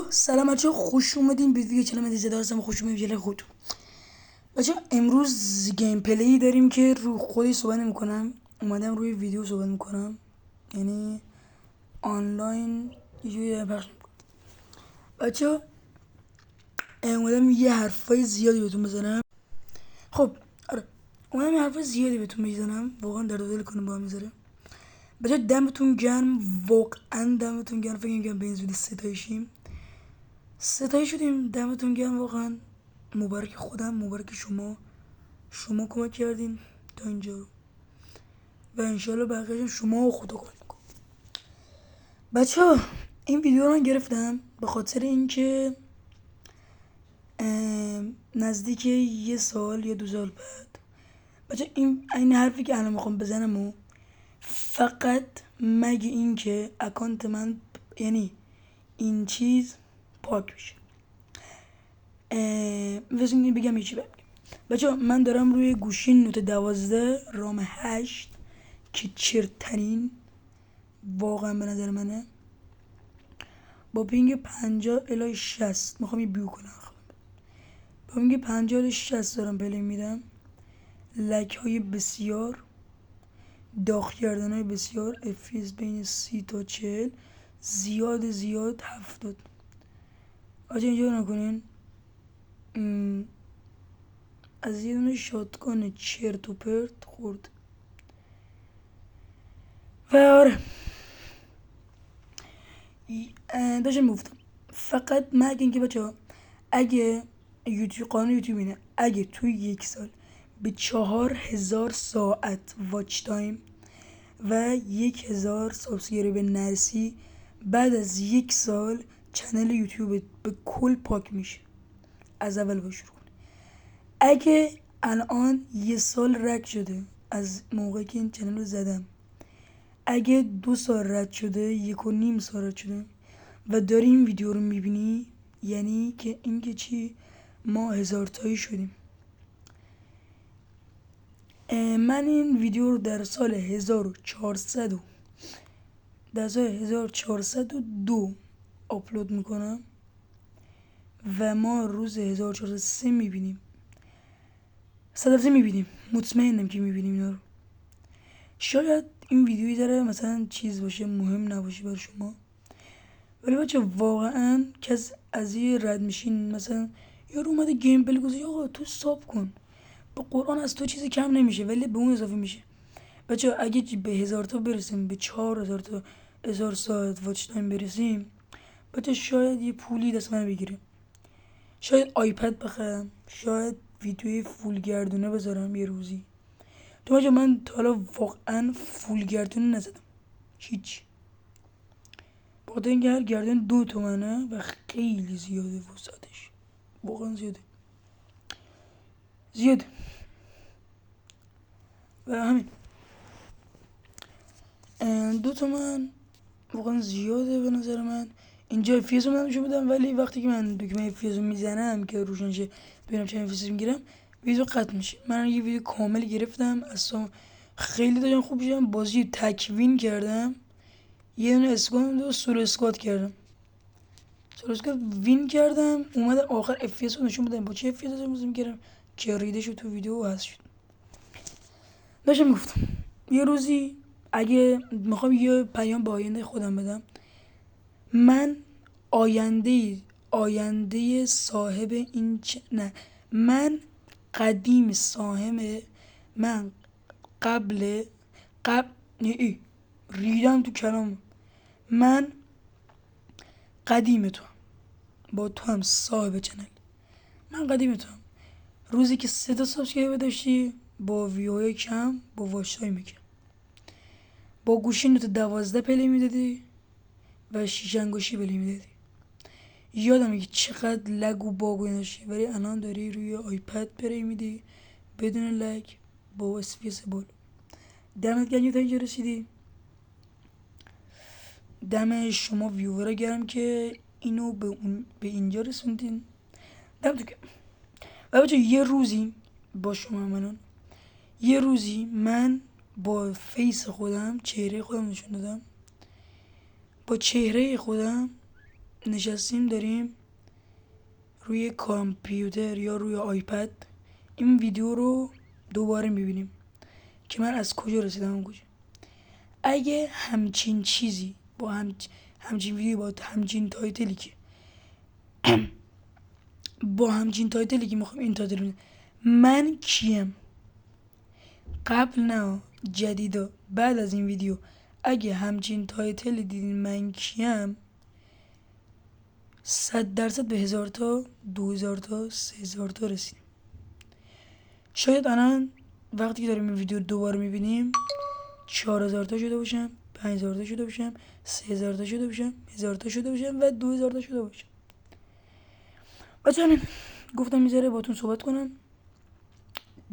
سلام بچه خوش اومدین به ویدیو چنل مدیزه هستم. خوش اومدین به خودتون بچه. امروز گیم پلی داریم که رو خودی صحبت نمیکنم، اومدم روی ویدیو صحبت میکنم، یعنی آنلاین یه پخش میکنم بچه. اومدم یه حرفای زیادی بهتون بزنم. خب آره، اومدم یه حرفای زیادی بهتون بزنم، واقعا درد دل کنم با هم میذاره بچه. دمتون گرم، واقعا دمتون گرم. فکر میکنم به این زودی ستایی شدیم. دمتون گرم واقعا. مبارک خودم، مبارک شما کمک کردین تا اینجا و انشالله بقیه‌شون شما و خدا کمک میکنم بچه ها. این ویدیو رو من گرفتم به خاطر اینکه نزدیک یه سال یا 2 سال بعد بچه این حرفی که الان میخوام بزنم و فقط مگه اینکه اکانت من، یعنی این چیز پاک بشه. بذارین بگم یه چی بچه. من دارم روی گوشی نوت 12 رام 8 که چرترین واقعا به نظر منه، با پینگ 50 الی 60 میخوام یه بیو کنم. با پینگ 50 الی 60 دارم پلی میدم. لک های بسیار، داغ کردن های بسیار، افیز بین 30 تا 40، زیاد 70. آجا اینجا نکنین. از یه دونه شاتگان چرت و پرت خورد و آره داشتم میگفتم فقط مگه اینکه بچه ها، اگه قانون یوتیوب اینه، اگه توی 1 سال به 4000 ساعت واچ تایم و 1000 سابسکرایب نرسی، بعد از 1 سال چنل یوتیوب به کل پاک میشه. از اول باید شروع کنی. اگه الان 1 سال رد شده از موقعی که این چنل رو زدم، اگه 2 سال رد شده، 1.5 سال رد شده و داری این ویدیو رو میبینی، یعنی که این که چی، ما 1000 تایی شدیم. من این ویدیو رو در سال 1402 آپلود میکنم و ما روز 1403 میبینیم. 100% میبینیم، مطمئنم که میبینیم اینا رو. شاید این ویدیویی داره مثلا چیز باشه، مهم نباشه برای شما، ولی بچه واقعا کس از یه رد میشین، مثلا یارو اومده گیم پلی گذاشته، آقا تو ساب کن، به قرآن از تو چیزی کم نمیشه ولی به اون اضافه میشه. بچه اگه به 1000 تا برسیم، به 4000 تا 1000 ساعت واچ تایم برسیم، بچه شاید یه پولی دست من بگیریم، شاید آیپد بخرم، شاید ویدیوی فول گردونه بذارم یه روزی. تو بچه من تا حالا واقعا فول گردونه نزدم هیچ، بخاطر اینکه هر گردن 2 تومنه و خیلی زیاده وسعتش، واقعا زیاده و همین 2 تومن واقعا زیاده به نظر من. اینجا فیزو من نشون بدم، ولی وقتی که من دکمه فیزو میزنم که روشن شه ببینم چند فیز میگیرم، ویدیو قطع میشه. من یه ویدیو کامل گرفتم اصلا، خیلی داشتم خوب شدم. بازی تکوین کردم، یه دونه اسکوات و سولو اسکوات کردم، سولو اسکوات وین کردم، اومد آخر اف پی اس رو نشون بدم با چه اف پی اس بازی میکردم که ریده شد تو ویدیو و هست شد. داشتم گفتم یه روزی اگه میخوام یه پیام به آینده خودم بدم، من آینده صاحب این نه، من قدیم صاحب، من قبل ریدم تو کلام، من قدیم تو هم. با تو هم صاحب چنل، من قدیم تو هم. روزی که 3 تا سابسکرایبر داشتی، با ویوهای کم، با واچ تایم کم، با گوشی نوت 12 پلی میدادی و 6 انگشتی پلی میدادی. یادمه که چقدر لگ و باگ و داشتی، ولی الان داری روی آیپد پلی میدی بدون لگ با اسپیس بال. دمت گرم تا اینجا رسیدی. دم شما ویورا گرم که اینو به اینجا رسوندین. دمتون گرم. و بچه یه روزی با شما منون، یه روزی من با فیس خودم، چهره خودم نشون دادم، با چهره خودم نشستیم داریم روی کامپیوتر یا روی آیپد این ویدیو رو دوباره میبینیم که من از کجا رسیدم اون کجا. اگه همچین چیزی با همچین ویدیو با همچین تایتلی که میخوام این تایتل بزنم من کیم، قبل نه جدیدا بعد از این ویدیو اگه همچین تایتل دیدین من کیم 100% به 1000 تا 2000 تا 3000 تا رسیدیم. شاید الان وقتی که داریم این ویدیو دوباره میبینیم 4000 تا شده باشم، 5000 تا شده باشم، 3000 تا شده باشم، 1000 تا شده باشم و 2000 تا شده باشم. بچه‌ها گفتم میذاره باتون صحبت کنم.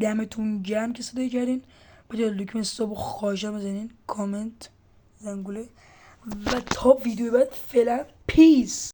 دمتون گرم که صدای کردین. بچه‌ها لایک استاپ خواهشام بزنین، کامنت، زنگوله و تا ویدیو بعد فعلا پیس.